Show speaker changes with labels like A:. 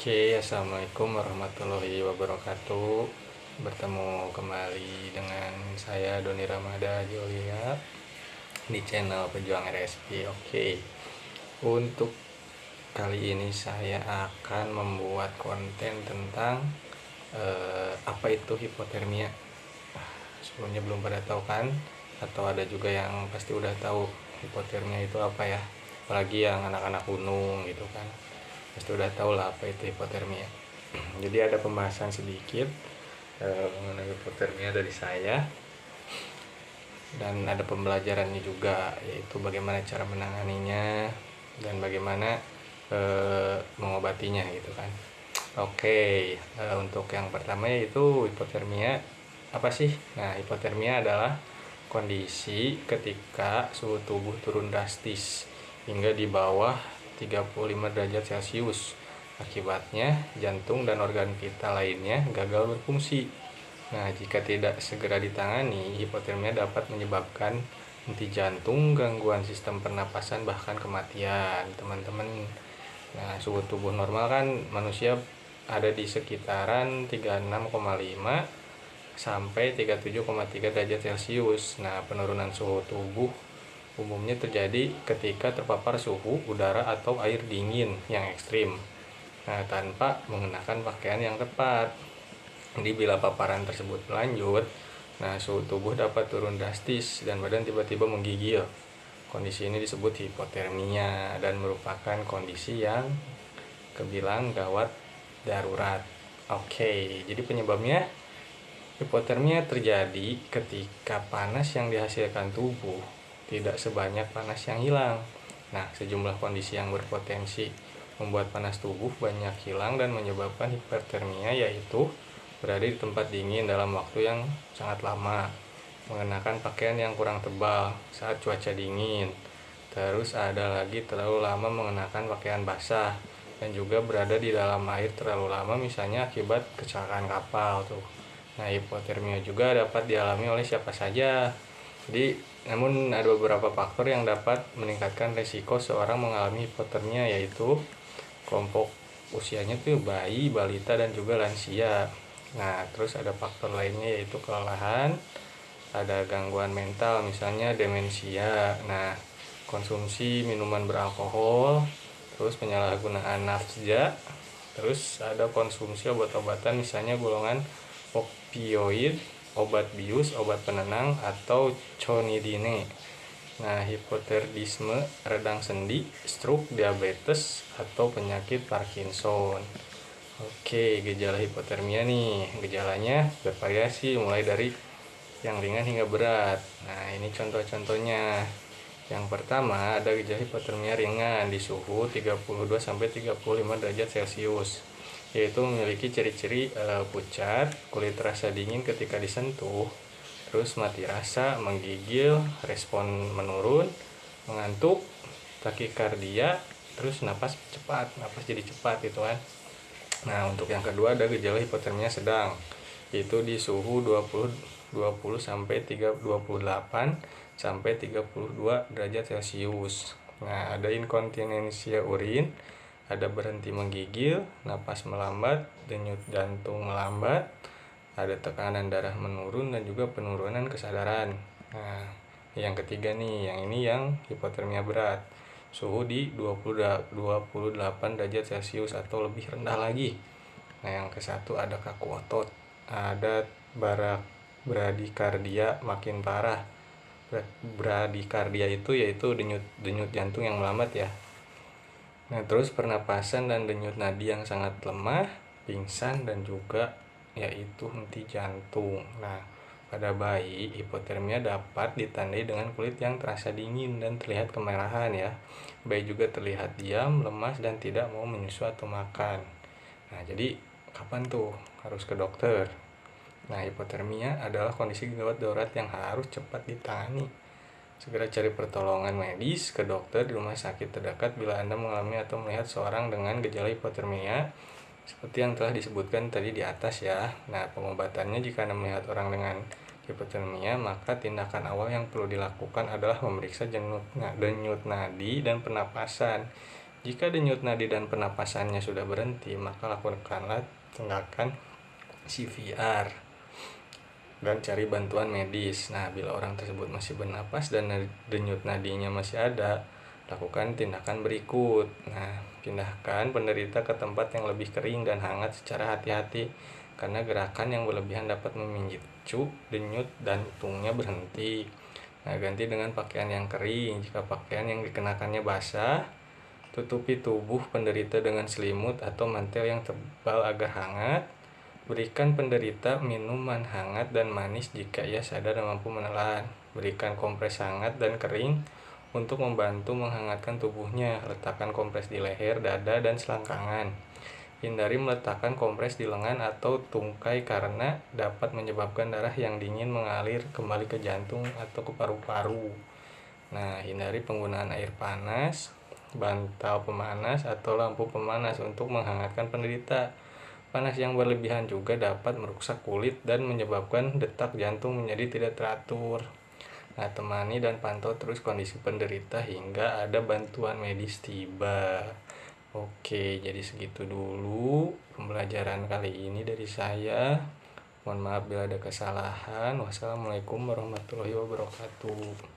A: Oke, assalamualaikum warahmatullahi wabarakatuh. Bertemu kembali dengan saya Doni Ramada Jolia di channel Pejuang RSP. Oke, untuk kali ini saya akan membuat konten tentang apa itu hipotermia. Sebelumnya belum pada tahu kan? Atau ada juga yang pasti udah tahu hipotermia itu apa ya? Apalagi yang anak-anak gunung gitu kan, pasti udah tahu lah apa itu hipotermia. Jadi ada pembahasan sedikit mengenai hipotermia dari saya, dan ada pembelajarannya juga, yaitu bagaimana cara menanganinya dan bagaimana mengobatinya gitu kan. Oke, untuk yang pertama yaitu hipotermia apa sih? Nah, hipotermia adalah kondisi ketika suhu tubuh turun drastis hingga di bawah 35 derajat Celcius. Akibatnya, jantung dan organ vital lainnya gagal berfungsi. Nah, jika tidak segera ditangani, hipotermia dapat menyebabkan henti jantung, gangguan sistem pernapasan, bahkan kematian, teman-teman. Nah, suhu tubuh normal kan manusia ada di sekitaran 36,5 sampai 37,3 derajat Celcius. Nah, penurunan suhu tubuh umumnya terjadi ketika terpapar suhu udara atau air dingin yang ekstrim. Nah, tanpa mengenakan pakaian yang tepat. Jadi bila paparan tersebut berlanjut, nah suhu tubuh dapat turun drastis dan badan tiba-tiba menggigil. Kondisi ini disebut hipotermia dan merupakan kondisi yang kebilang gawat darurat. Oke, jadi penyebabnya hipotermia terjadi ketika panas yang dihasilkan tubuh tidak sebanyak panas yang hilang. Nah, sejumlah kondisi yang berpotensi membuat panas tubuh banyak hilang dan menyebabkan hipotermia, yaitu berada di tempat dingin dalam waktu yang sangat lama, mengenakan pakaian yang kurang tebal saat cuaca dingin, terus ada lagi terlalu lama mengenakan pakaian basah, dan juga berada di dalam air terlalu lama, misalnya akibat kecelakaan kapal tuh. Nah, hipotermia juga dapat dialami oleh siapa saja. Jadi, namun ada beberapa faktor yang dapat meningkatkan resiko seorang mengalami hipotermia, yaitu kelompok usianya tuh bayi, balita, dan juga lansia. Nah, terus ada faktor lainnya yaitu kelelahan, ada gangguan mental, misalnya demensia. Nah, konsumsi minuman beralkohol, terus penyalahgunaan nafsa, terus ada konsumsi obat-obatan, misalnya golongan opioid, obat bius, obat penenang, atau conidine. Nah, hipotiroidisme, radang sendi, stroke, diabetes, atau penyakit Parkinson. Oke, gejala hipotermia nih. Gejalanya bervariasi mulai dari yang ringan hingga berat. Nah, ini contoh-contohnya. Yang pertama, ada gejala hipotermia ringan di suhu 32 sampai 35 derajat Celcius, yaitu memiliki ciri-ciri pucat, kulit terasa dingin ketika disentuh, terus mati rasa, menggigil, respon menurun, mengantuk, takikardia, terus napas jadi cepat gitu kan. Nah, untuk yang kedua ada gejala hipotermia sedang, yaitu di suhu 20 sampai 28 sampai 32 derajat Celcius. Nah, ada inkontinensia urin, ada berhenti menggigil, napas melambat, denyut jantung melambat, ada tekanan darah menurun, dan juga penurunan kesadaran. Nah, yang ketiga nih, yang ini yang hipotermia berat, suhu di 28 derajat Celcius atau lebih rendah lagi. Nah, yang ke-1 ada kaku otot, ada bradikardia makin parah. Bradikardia itu yaitu denyut jantung yang melambat ya. Nah, terus pernapasan dan denyut nadi yang sangat lemah, pingsan, dan juga yaitu henti jantung. Nah, pada bayi, hipotermia dapat ditandai dengan kulit yang terasa dingin dan terlihat kemerahan ya. Bayi juga terlihat diam, lemas, dan tidak mau menyusu atau makan. Nah, jadi kapan tuh harus ke dokter? Nah, hipotermia adalah kondisi gawat darurat yang harus cepat ditangani. Segera cari pertolongan medis ke dokter di rumah sakit terdekat bila Anda mengalami atau melihat seorang dengan gejala hipotermia seperti yang telah disebutkan tadi di atas ya. Nah, pengobatannya jika Anda melihat orang dengan hipotermia, maka tindakan awal yang perlu dilakukan adalah memeriksa denyut nadi dan pernapasan. Jika denyut nadi dan pernapasannya sudah berhenti, maka lakukanlah tindakan CPR dan cari bantuan medis. Nah, bila orang tersebut masih bernapas dan denyut nadinya masih ada, lakukan tindakan berikut. Nah, pindahkan penderita ke tempat yang lebih kering dan hangat secara hati-hati, karena gerakan yang berlebihan dapat memicu denyut jantungnya berhenti. Nah, ganti dengan pakaian yang kering. Jika pakaian yang dikenakannya basah, tutupi tubuh penderita dengan selimut atau mantel yang tebal agar hangat. Berikan penderita minuman hangat dan manis jika ia sadar dan mampu menelan. Berikan kompres hangat dan kering untuk membantu menghangatkan tubuhnya. Letakkan kompres di leher, dada, dan selangkangan. Hindari meletakkan kompres di lengan atau tungkai karena dapat menyebabkan darah yang dingin mengalir kembali ke jantung atau ke paru-paru. Nah, hindari penggunaan air panas, bantal pemanas, atau lampu pemanas untuk menghangatkan penderita. Panas yang berlebihan juga dapat merusak kulit dan menyebabkan detak jantung menjadi tidak teratur. Nah, temani dan pantau terus kondisi penderita hingga ada bantuan medis tiba. Oke, jadi segitu dulu pembelajaran kali ini dari saya. Mohon maaf bila ada kesalahan. Wassalamualaikum warahmatullahi wabarakatuh.